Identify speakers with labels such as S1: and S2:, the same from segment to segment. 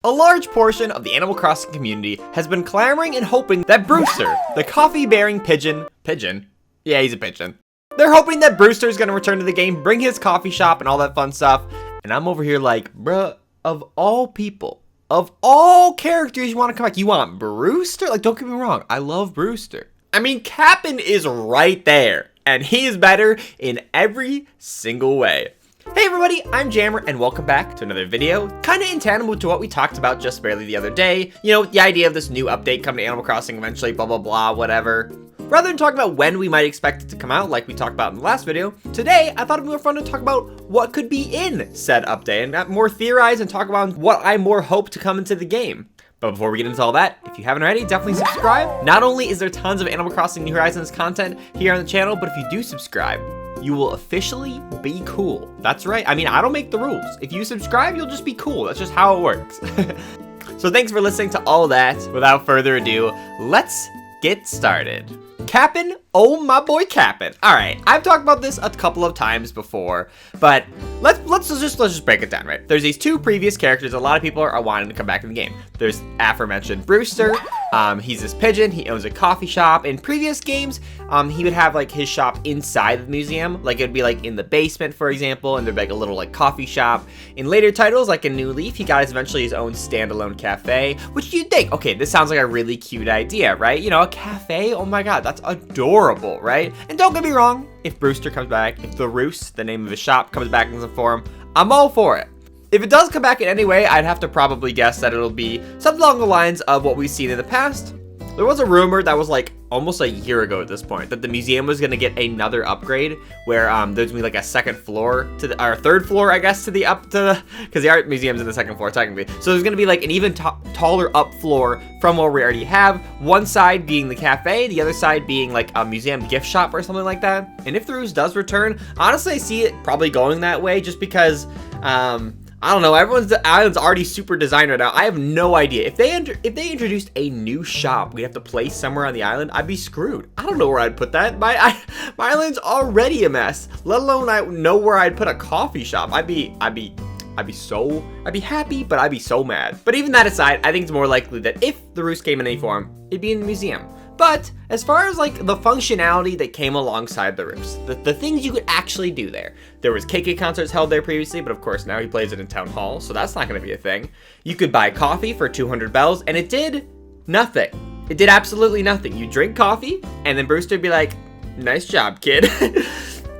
S1: A large portion of the Animal Crossing community has been clamoring and hoping that Brewster, the coffee-bearing pigeon? Yeah, he's a pigeon. They're hoping that Brewster is going to return to the game, bring his coffee shop and all that fun stuff. And I'm over here like, bruh, of all people, of all characters you want to come back, you want Brewster? Like, don't get me wrong, I love Brewster. I mean, Cap'n is right there, and he is better in every single way. Hey everybody, I'm Jammer, and welcome back to another video, kinda in tandem to what we talked about just barely the other day. You know, the idea of this new update coming to Animal Crossing eventually, blah blah blah, whatever. Rather than talk about when we might expect it to come out like we talked about in the last video, today I thought it'd be more fun to talk about what could be in said update, and more theorize and talk about what I more hope to come into the game. But before we get into all that, if you haven't already, definitely subscribe. Not only is there tons of Animal Crossing New Horizons content here on the channel, but if you do subscribe, you will officially be cool. That's right. I mean, I don't make the rules. If you subscribe, you'll just be cool. That's just how it works. So thanks for listening to all that. Without further ado, let's get started. Cap'n, oh my boy Cap'n. All right, I've talked about this a couple of times before, but let's just break it down, right? There's these two previous characters a lot of people are wanting to come back in the game. There's aforementioned Brewster. He's this pigeon. He owns a coffee shop. In previous games, he would have like his shop inside the museum. Like it'd be like in the basement, for example, and there'd be like a little like coffee shop. In later titles, like in New Leaf, he got eventually his own standalone cafe, which you'd think, okay, this sounds like a really cute idea, right? You know, a cafe, oh my God, that's adorable, right? And don't get me wrong, if Brewster comes back, if the Roost, the name of his shop, comes back in some form, I'm all for it. If it does come back in any way, I'd have to probably guess that it'll be something along the lines of what we've seen in the past. There was a rumor that was like almost a year ago at this point that the museum was going to get another upgrade where there's going to be like a second floor to the, or third floor, I guess, to the because the art museum's in the second floor technically. So there's going to be like an even taller up floor from what we already have. One side being the cafe, the other side being like a museum gift shop or something like that. And if the Roost does return, honestly, I see it probably going that way just because, I don't know, the island's already super designed right now. I have no idea. If they introduced a new shop we'd have to place somewhere on the island, I'd be screwed. I don't know where I'd put that. My island's already a mess, let alone I know where I'd put a coffee shop. I'd be happy, but I'd be so mad. But even that aside, I think it's more likely that if the Roost came in any form, it'd be in the museum. But as far as like the functionality that came alongside the Roost, the things you could actually do there was KK concerts held there previously, but of course now he plays it in Town Hall, so that's not going to be a thing. You could buy coffee for 200 bells, and it did nothing. It did absolutely nothing. You drink coffee, and then Brewster would be like, nice job, kid.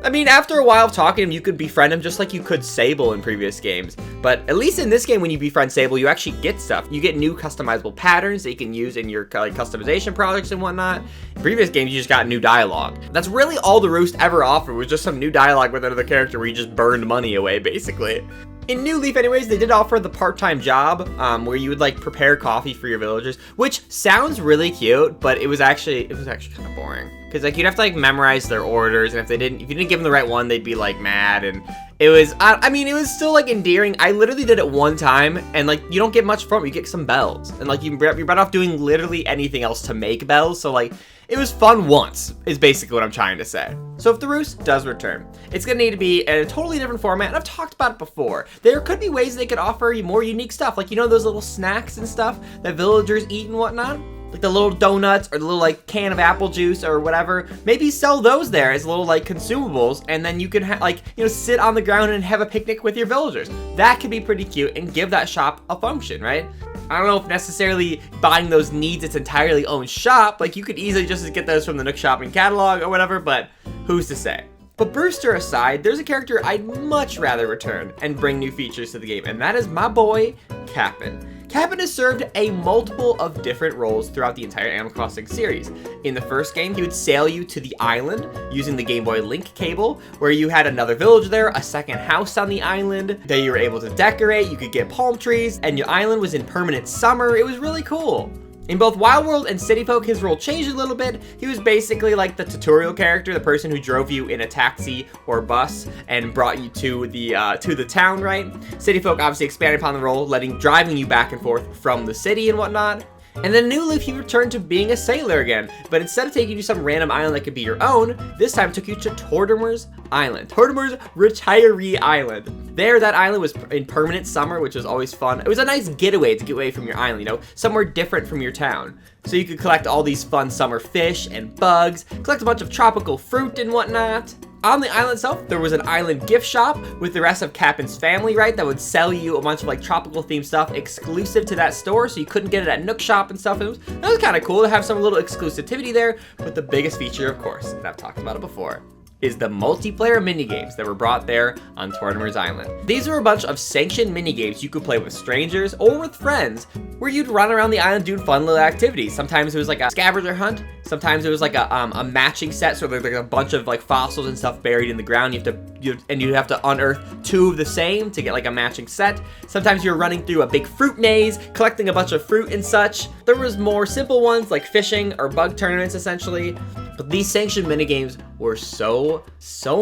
S1: I mean, after a while of talking to him, you could befriend him just like you could Sable in previous games. But at least in this game, when you befriend Sable, you actually get stuff. You get new customizable patterns that you can use in your like customization projects and whatnot. In previous games, you just got new dialogue. That's really all the Roost ever offered, was just some new dialogue with another character where you just burned money away, basically. In New Leaf anyways, they did offer the part-time job where you would like prepare coffee for your villagers, which sounds really cute, but it was actually kind of boring. Cause like you'd have to like memorize their orders, and if you didn't give them the right one, they'd be like mad, and it was, I mean, it was still like endearing. I literally did it one time, and like you don't get much from it. You get some bells, and like you're better off doing literally anything else to make bells. So like it was fun once, is basically what I'm trying to say. So if the Roost does return, it's gonna need to be in a totally different format, and I've talked about it before. There could be ways they could offer you more unique stuff, like you know those little snacks and stuff that villagers eat and whatnot? Like the little donuts or the little like can of apple juice or whatever. Maybe sell those there as little like consumables, and then you can like, you know, sit on the ground and have a picnic with your villagers. That could be pretty cute and give that shop a function, right? I don't know if necessarily buying those needs its entirely own shop. Like you could easily just get those from the Nook Shopping catalog or whatever, but who's to say? But Brewster aside, there's a character I'd much rather return and bring new features to the game, and that is my boy, Cap'n. Cap'n has served a multiple of different roles throughout the entire Animal Crossing series. In the first game, he would sail you to the island using the Game Boy Link cable, where you had another village there, a second house on the island that you were able to decorate, you could get palm trees, and your island was in permanent summer. It was really cool. In both Wild World and City Folk, his role changed a little bit. He was basically like the tutorial character, the person who drove you in a taxi or bus and brought you to the town, right? City Folk obviously expanded upon the role, driving you back and forth from the city and whatnot. And then New Leaf, he returned to being a sailor again, but instead of taking you to some random island that could be your own, this time took you to Tortimer's Island. Tortimer's Retiree Island. There, that island was in permanent summer, which was always fun. It was a nice getaway to get away from your island, you know, somewhere different from your town. So you could collect all these fun summer fish and bugs, collect a bunch of tropical fruit and whatnot. On the island itself, there was an island gift shop with the rest of Cap'n's family, right? That would sell you a bunch of like tropical themed stuff exclusive to that store, so you couldn't get it at Nook Shop and stuff. That was kind of cool to have some little exclusivity there. But the biggest feature, of course, and I've talked about it before, is the multiplayer minigames that were brought there on Tortimer's Island. These are a bunch of sanctioned minigames you could play with strangers or with friends, where you'd run around the island doing fun little activities. Sometimes it was like a scavenger hunt. Sometimes it was like a matching set, so there's like a bunch of like fossils and stuff buried in the ground. You'd have to unearth 2 of the same to get like a matching set. Sometimes you're running through a big fruit maze, collecting a bunch of fruit and such. There was more simple ones like fishing or bug tournaments essentially. But these sanctioned minigames were so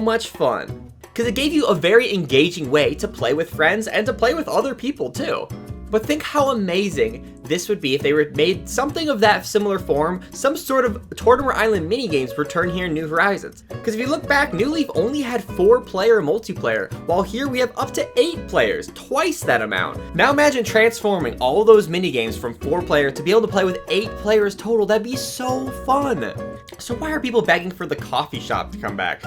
S1: much fun, because it gave you a very engaging way to play with friends and to play with other people too. But think how amazing this would be if they made something of that similar form, some sort of Tortimer Island minigames return here in New Horizons. Because if you look back, New Leaf only had 4-player multiplayer, while here we have up to 8 players, twice that amount. Now imagine transforming all those minigames from 4-player to be able to play with 8 players total. That'd be so fun. So why are people begging for the coffee shop to come back?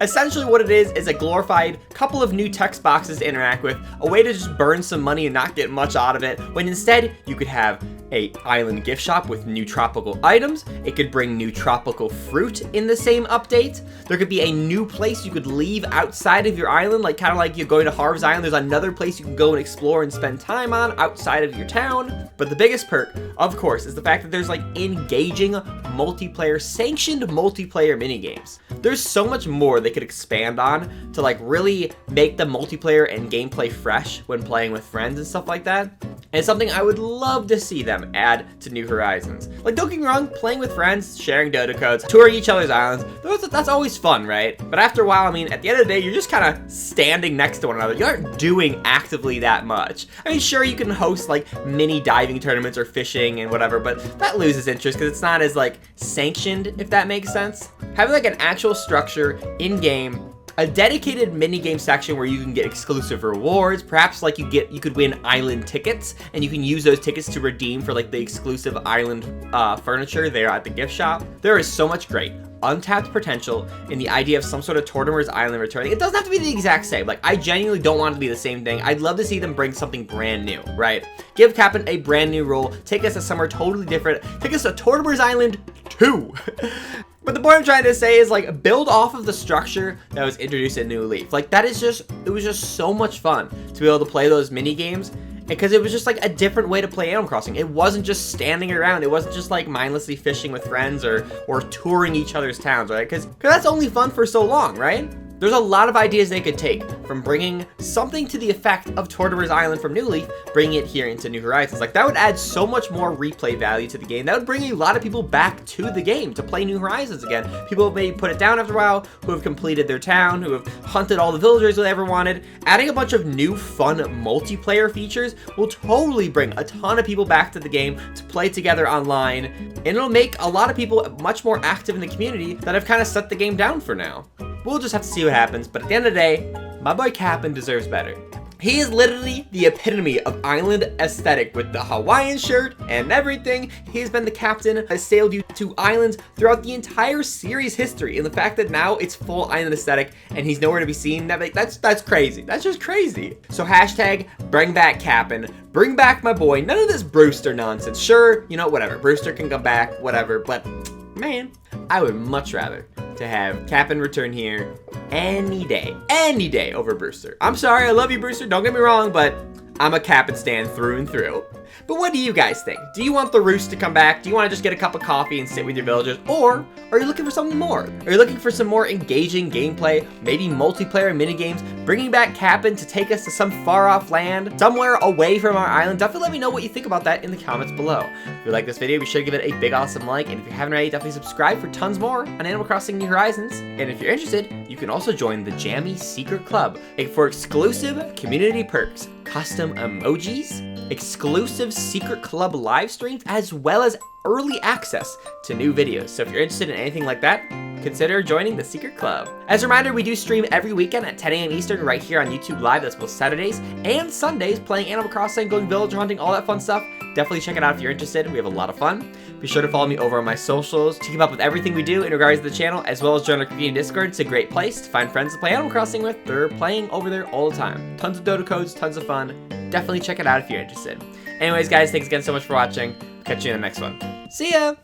S1: Essentially what it is a glorified couple of new text boxes to interact with, a way to just burn some money and not get much out of it, when instead you could have a island gift shop with new tropical items. It could bring new tropical fruit in the same update. There could be a new place you could leave outside of your island, like kind of like you're going to Harv's Island. There's another place you can go and explore and spend time on outside of your town. But the biggest perk, of course, is the fact that there's like engaging multiplayer, sanctioned multiplayer minigames. There's so much more they could expand on to like really make the multiplayer and gameplay fresh when playing with friends and stuff like that. And it's something I would love to see them add to New Horizons. Like, don't get me wrong, playing with friends, sharing Dodo codes, touring each other's islands, that's always fun, right? But after a while, I mean, at the end of the day, you're just kind of standing next to one another. You aren't doing actively that much. I mean, sure, you can host like mini diving tournaments or fishing and whatever, but that loses interest because it's not as like sanctioned, if that makes sense. Having like an actual structure in-game, a dedicated minigame section where you can get exclusive rewards, perhaps like you could win island tickets, and you can use those tickets to redeem for like the exclusive island furniture there at the gift shop. There is so much great untapped potential in the idea of some sort of Tortimer's Island returning. It doesn't have to be the exact same. Like, I genuinely don't want it to be the same thing. I'd love to see them bring something brand new, right? Give Cap'n a brand new role, take us to somewhere totally different, take us to Tortimer's Island 2. But the point I'm trying to say is, like, build off of the structure that was introduced in New Leaf. Like, it was just so much fun to be able to play those mini games, because it was just like a different way to play Animal Crossing. It wasn't just standing around. It wasn't just like mindlessly fishing with friends or touring each other's towns, right? Because that's only fun for so long, right? There's a lot of ideas they could take from bringing something to the effect of Tortimer's Island from New Leaf, bringing it here into New Horizons. Like, that would add so much more replay value to the game. That would bring a lot of people back to the game to play New Horizons again. People may put it down after a while, who have completed their town, who have hunted all the villagers they ever wanted. Adding a bunch of new fun multiplayer features will totally bring a ton of people back to the game to play together online, and it'll make a lot of people much more active in the community that have kind of set the game down for now. We'll just have to see what happens, but at the end of the day, my boy Cap'n deserves better. He is literally the epitome of island aesthetic with the Hawaiian shirt and everything. He's been the captain, has sailed you to islands throughout the entire series history, and the fact that now it's full island aesthetic and he's nowhere to be seen, that's crazy. That's just crazy. So hashtag bring back Cap'n, bring back my boy. None of this Brewster nonsense. Sure, you know, whatever. Brewster can come back, whatever, but man, I would much rather to have Cap'n return here any day over Brewster. I'm sorry, I love you, Brewster, don't get me wrong, but I'm a Cap'n stan through and through. But what do you guys think? Do you want the Roost to come back? Do you want to just get a cup of coffee and sit with your villagers? Or are you looking for something more? Are you looking for some more engaging gameplay, maybe multiplayer minigames, bringing back Cap'n to take us to some far-off land, somewhere away from our island? Definitely let me know what you think about that in the comments below. If you like this video, be sure to give it a big awesome like, and if you haven't already, definitely subscribe for tons more on Animal Crossing New Horizons. And if you're interested, you can also join the Jammy Secret Club for exclusive community perks. custom emojis, exclusive secret club live streams, as well as early access to new videos. So if you're interested in anything like that, consider joining the secret club. As a reminder, we do stream every weekend at 10 a.m. Eastern right here on YouTube Live. That's both Saturdays and Sundays, playing Animal Crossing, going villager hunting, all that fun stuff. Definitely check it out if you're interested. We have a lot of fun. Be sure to follow me over on my socials to keep up with everything we do in regards to the channel, as well as join our community Discord. It's a great place to find friends to play Animal Crossing with. They're playing over there all the time. Tons of Dota codes, tons of fun. Definitely check it out if you're interested. Anyways, guys, thanks again so much for watching. Catch you in the next one. See ya!